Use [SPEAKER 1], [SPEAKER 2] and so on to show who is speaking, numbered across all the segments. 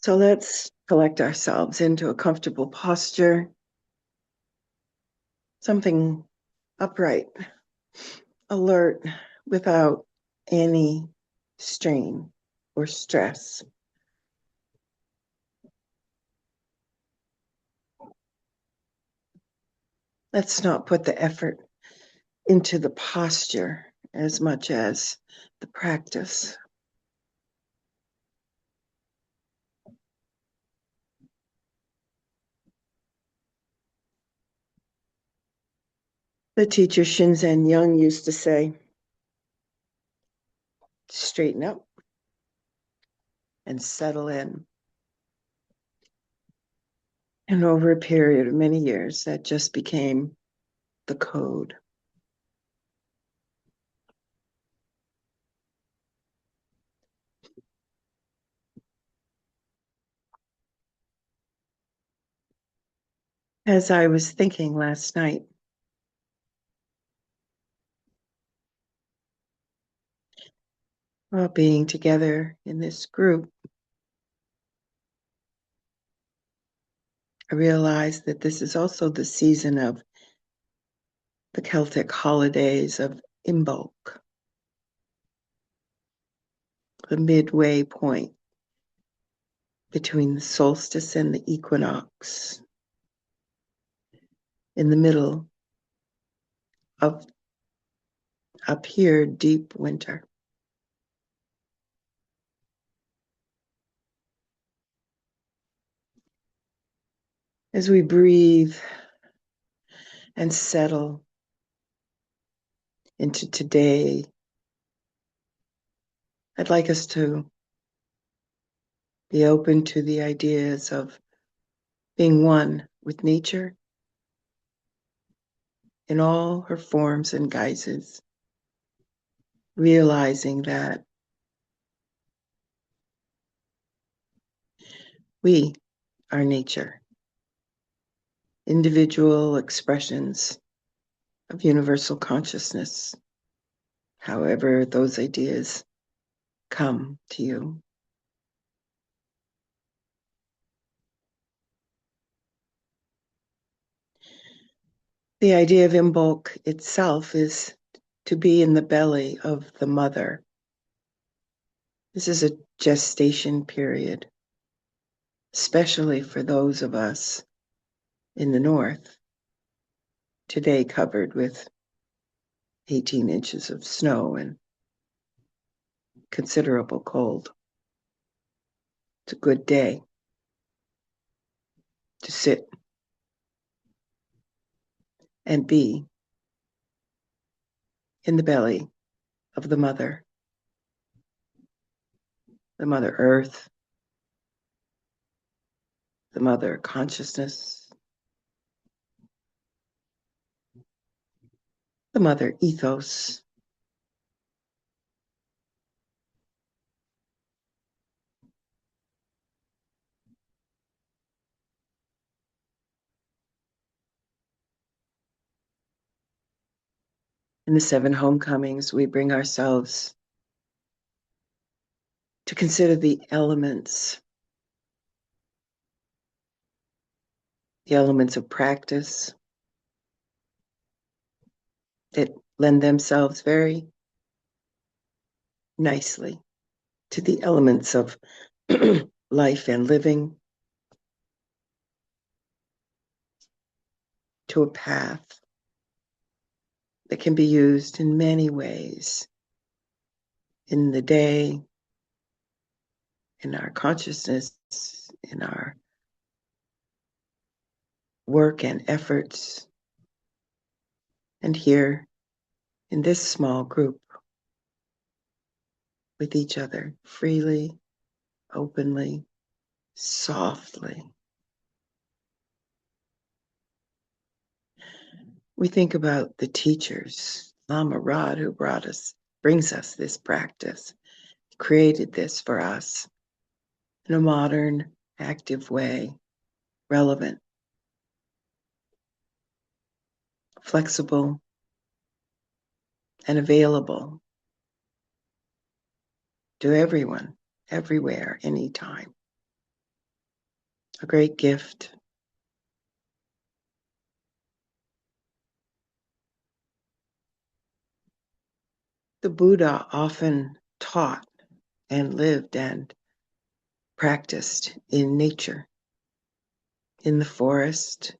[SPEAKER 1] So let's collect ourselves into a comfortable posture, something upright, alert, without any strain or stress. Let's not put the effort into the posture as much as the practice. The teacher Shinzen Young used to say, straighten up and settle in. And over a period of many years, that just became the code. As I was thinking last night, while being together in this group, I realized that this is also the season of the Celtic holidays of Imbolc, the midway point between the solstice and the equinox, in the middle of up here deep winter. As we breathe and settle into today, I'd like us to be open to the ideas of being one with nature in all her forms and guises, realizing that we are nature, individual expressions of universal consciousness, however those ideas come to you. The idea of Imbolc itself is to be in the belly of the mother. This is a gestation period, especially for those of us in the north, today covered with 18 inches of snow and considerable cold. It's a good day to sit and be in the belly of the mother earth, the mother consciousness, the mother ethos. In the 7 homecomings, we bring ourselves to consider the elements of practice that lend themselves very nicely to the elements of life and living, to a path that can be used in many ways in the day, in our consciousness, in our work and efforts, and here in this small group with each other, freely, openly, softly. We think about the teachers, Lama Rod, who brings us this practice, created this for us in a modern, active way, relevant, flexible, and available to everyone, everywhere, anytime. a great gift. The Buddha often taught and lived and practiced in nature, in the forest.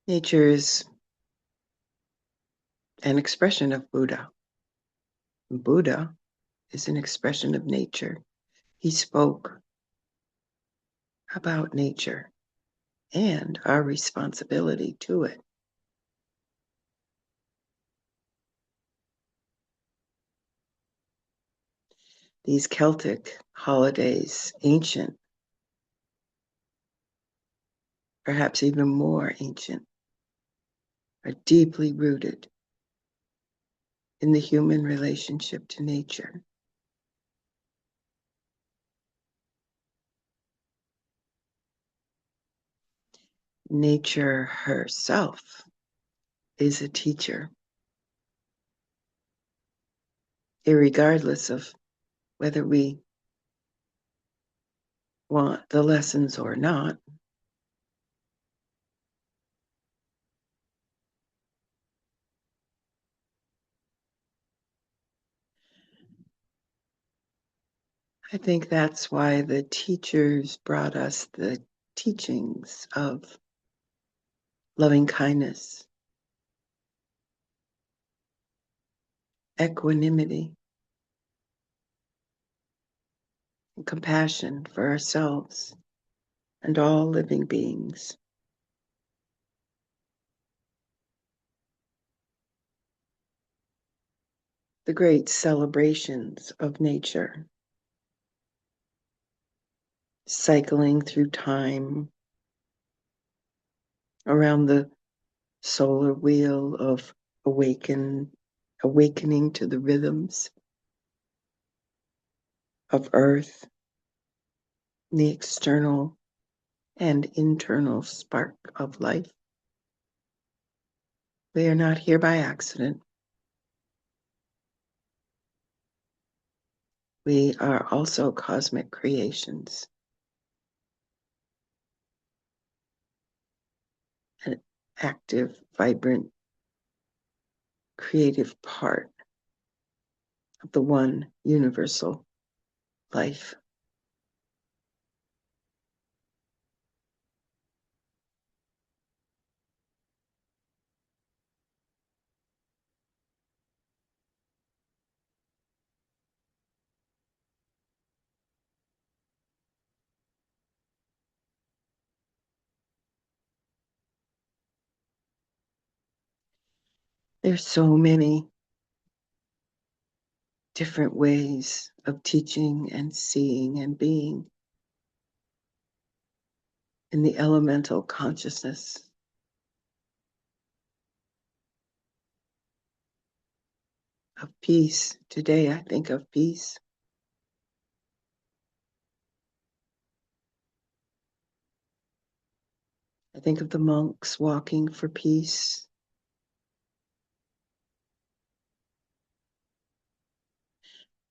[SPEAKER 1] Nature is an expression of Buddha. Buddha is an expression of nature. He spoke about nature and our responsibility to it. These Celtic holidays, ancient, perhaps even more ancient, are deeply rooted in the human relationship to nature. Nature herself is a teacher, irregardless of whether we want the lessons or not. I think that's why the teachers brought us the teachings of loving kindness, equanimity, and compassion for ourselves and all living beings. The great celebrations of nature, cycling through time around the solar wheel of awakening to the rhythms of earth, the external and internal spark of life. We are not here by accident. We are also cosmic creations, an active, vibrant, creative part of the one universal life. There's so many different ways of teaching and seeing and being in the elemental consciousness. Of peace. Today, I think of peace. I think of the monks walking for peace,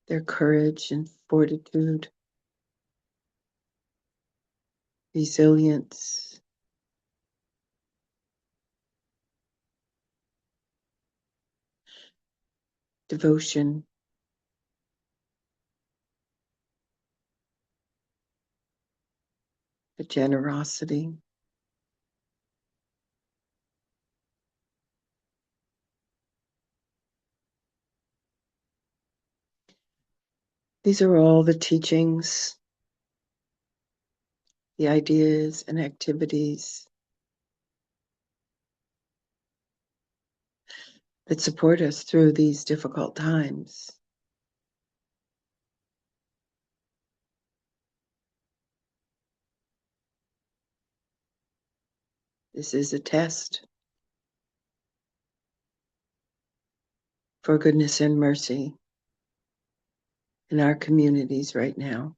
[SPEAKER 1] their courage and fortitude, resilience, devotion, the generosity. These are all the teachings, the ideas and activities that support us through these difficult times. This is a test for goodness and mercy in our communities right now.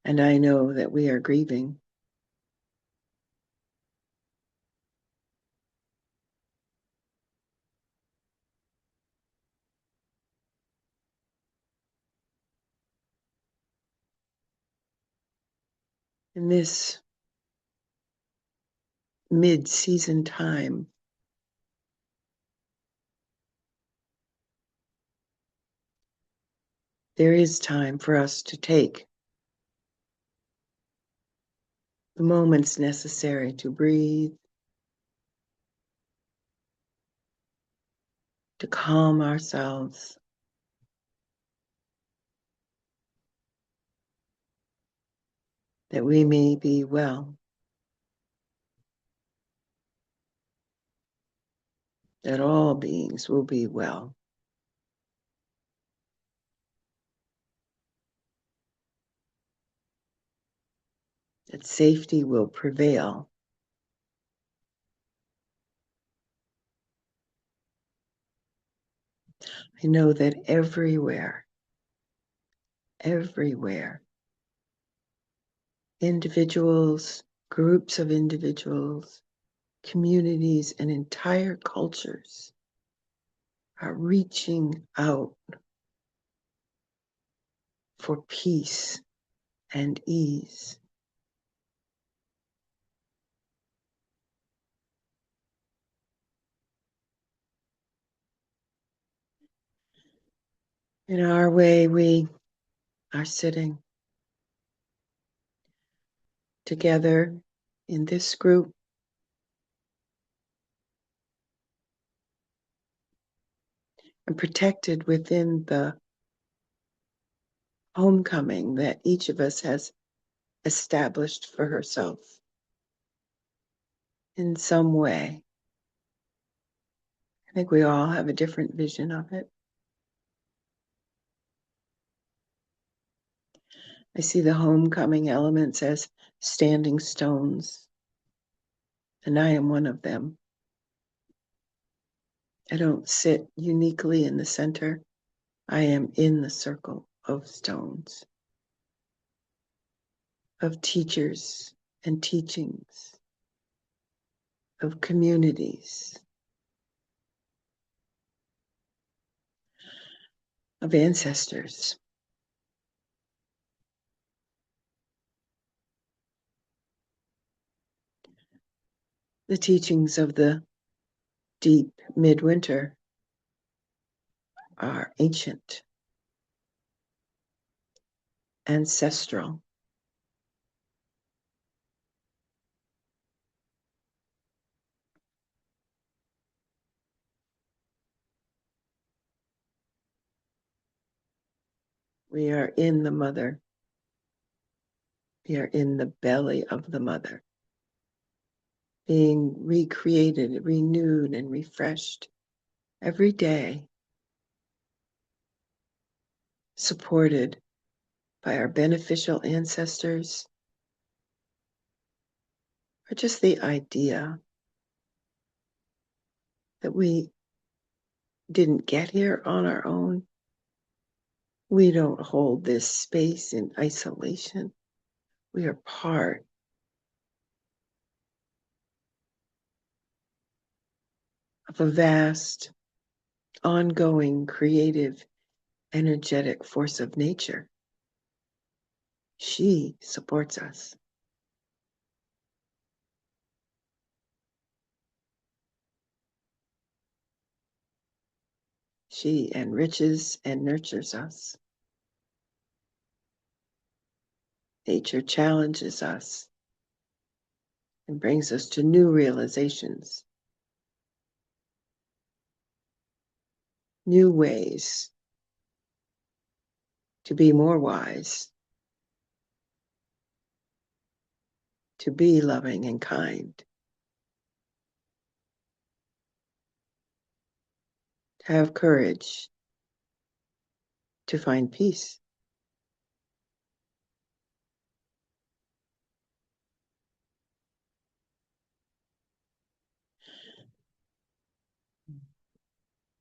[SPEAKER 1] And I know that we are grieving In this mid-season time, there is time for us to take the moments necessary to breathe, to calm ourselves, that we may be well, that all beings will be well, that safety will prevail. I know that everywhere, individuals, groups of individuals, communities, and entire cultures are reaching out for peace and ease. In our way, we are sitting together in this group, and protected within the homecoming that each of us has established for herself in some way. I think we all have a different vision of it. I see the homecoming elements as standing stones, and I am one of them. I don't sit uniquely in the center. I am in the circle of stones, of teachers and teachings, of communities, of ancestors. The teachings of the deep midwinter are ancient, ancestral. We are in the mother. We are in the belly of the mother, being recreated, renewed, and refreshed every day, supported by our beneficial ancestors, or just the idea that we didn't get here on our own. We don't hold this space in isolation. We are part of a vast, ongoing, creative, energetic force of nature. She supports us. She enriches and nurtures us. Nature challenges us and brings us to new realizations, new ways to be more wise, to be loving and kind, to have courage, to find peace.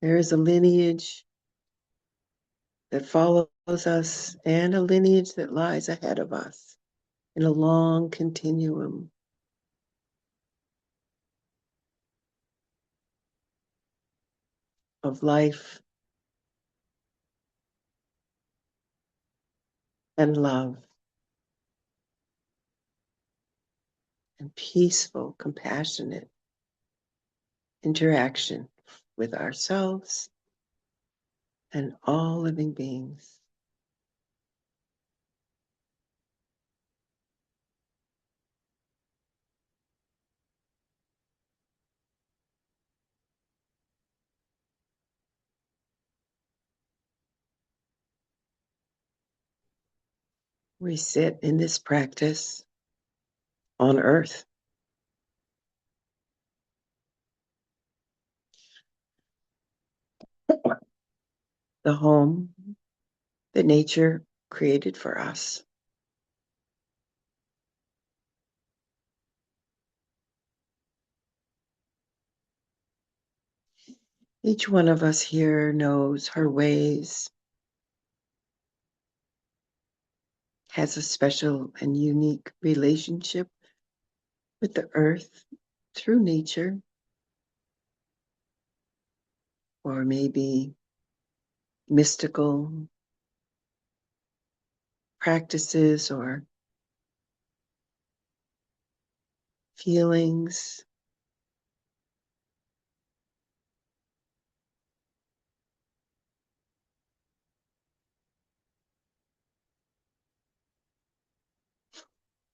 [SPEAKER 1] There is a lineage that follows us and a lineage that lies ahead of us in a long continuum of life and love. and peaceful, compassionate interaction with ourselves and all living beings. We sit in this practice on earth, the home that nature created for us. Each one of us here knows her ways, has a special and unique relationship with the earth through nature, or maybe mystical practices or feelings.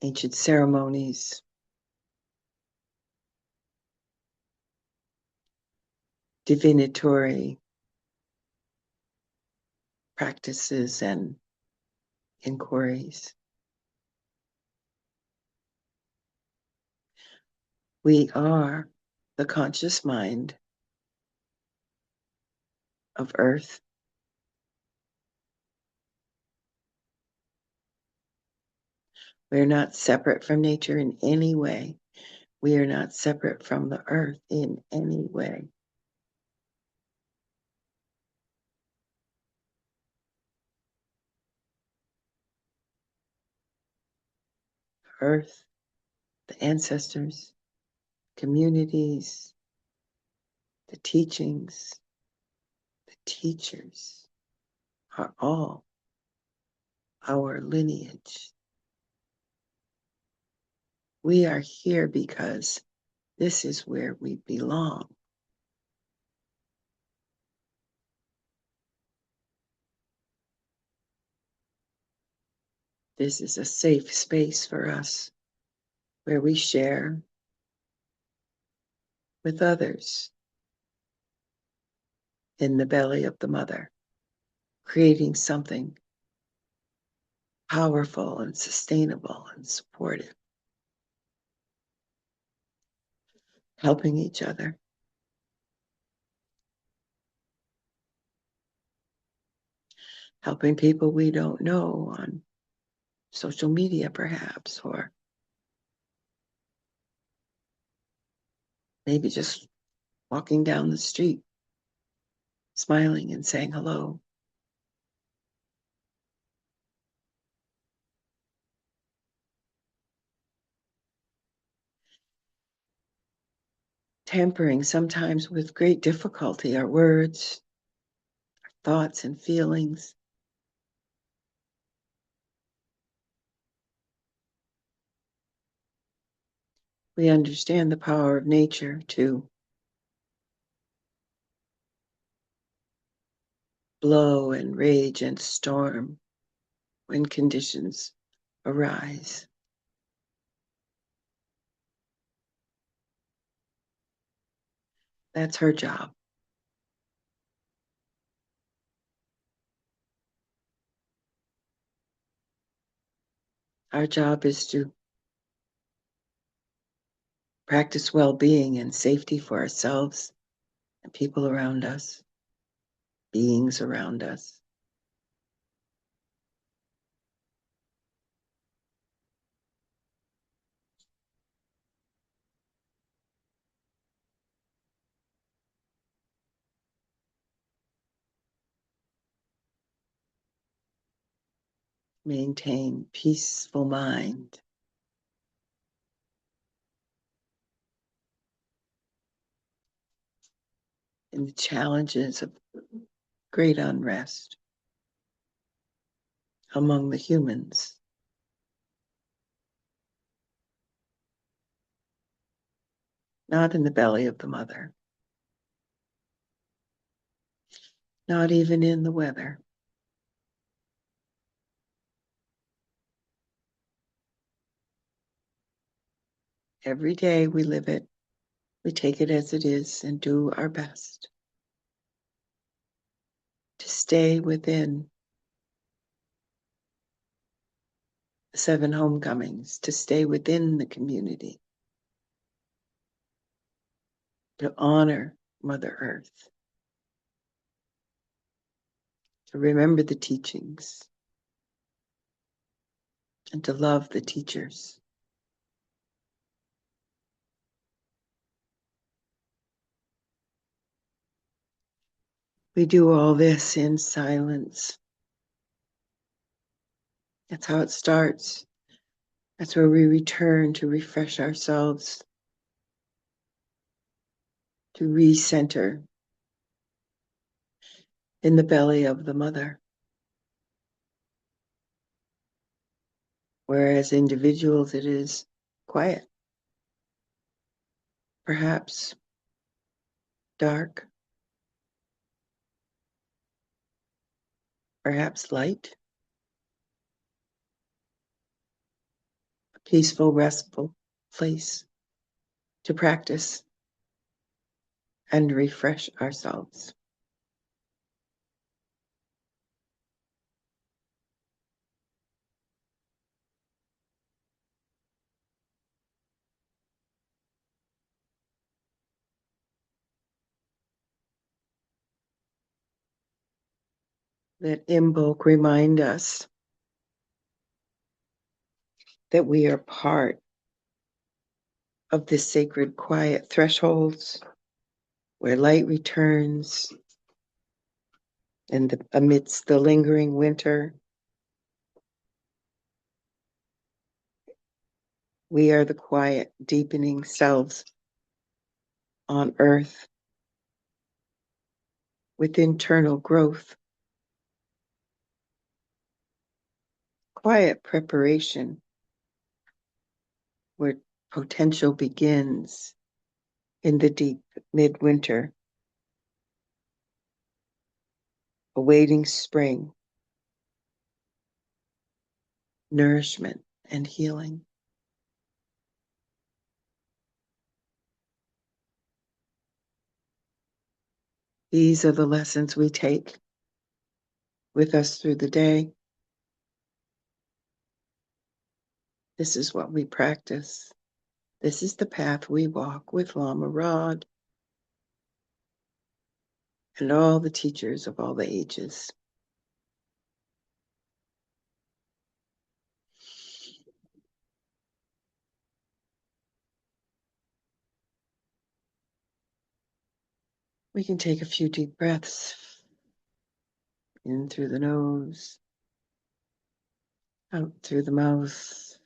[SPEAKER 1] Ancient ceremonies, divinatory practices and inquiries. We are the conscious mind of Earth. We're not separate from nature in any way. We are not separate from the earth in any way. Earth, the ancestors, communities, the teachings, the teachers are all our lineage. We are here because this is where we belong. This is a safe space for us where we share with others in the belly of the mother, creating something powerful and sustainable and supportive, helping each other, helping people we don't know on social media perhaps, or maybe just walking down the street, smiling and saying hello. Tempering sometimes with great difficulty our words, thoughts, and feelings. We understand the power of nature to blow and rage and storm when conditions arise. That's her job. Our job is to practice well-being and safety for ourselves and people around us, beings around us. Maintain peaceful mind. In the challenges of great unrest among the humans. not in the belly of the mother, not even in the weather. Every day we live it, we take it as it is and do our best to stay within the 7 homecomings, to stay within the community, to honor Mother Earth, to remember the teachings, and to love the teachers. We do all this in silence. That's how it starts. That's where we return to refresh ourselves, to recenter in the belly of the mother. Whereas individuals, it is quiet, perhaps dark, perhaps light, a peaceful, restful place to practice and refresh ourselves. Let Imbolc remind us that we are part of this sacred quiet thresholds where light returns amidst the lingering winter. We are the quiet, deepening selves on earth with internal growth, quiet preparation where potential begins in the deep midwinter, awaiting spring, nourishment, and healing. These are the lessons we take with us through the day. This is what we practice. This is the path we walk with Lama Rod and all the teachers of all the ages. We can take a few deep breaths in through the nose, out through the mouth.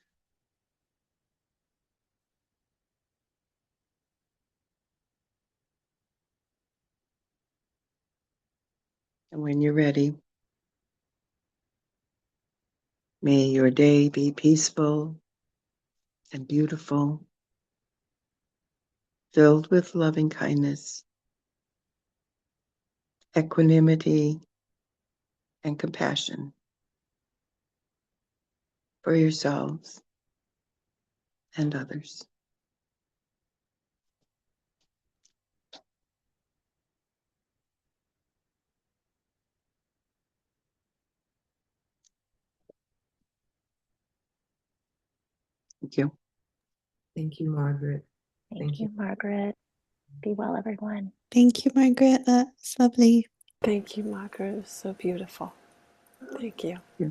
[SPEAKER 1] And when you're ready, may your day be peaceful and beautiful, filled with loving kindness, equanimity, and compassion for yourselves and others. Thank you.
[SPEAKER 2] Thank you, Margaret.
[SPEAKER 3] Thank you, Margaret. Be well, everyone.
[SPEAKER 4] Thank you, Margaret. That's lovely.
[SPEAKER 5] Thank you, Margaret. It was so beautiful. Thank you.
[SPEAKER 1] Yeah.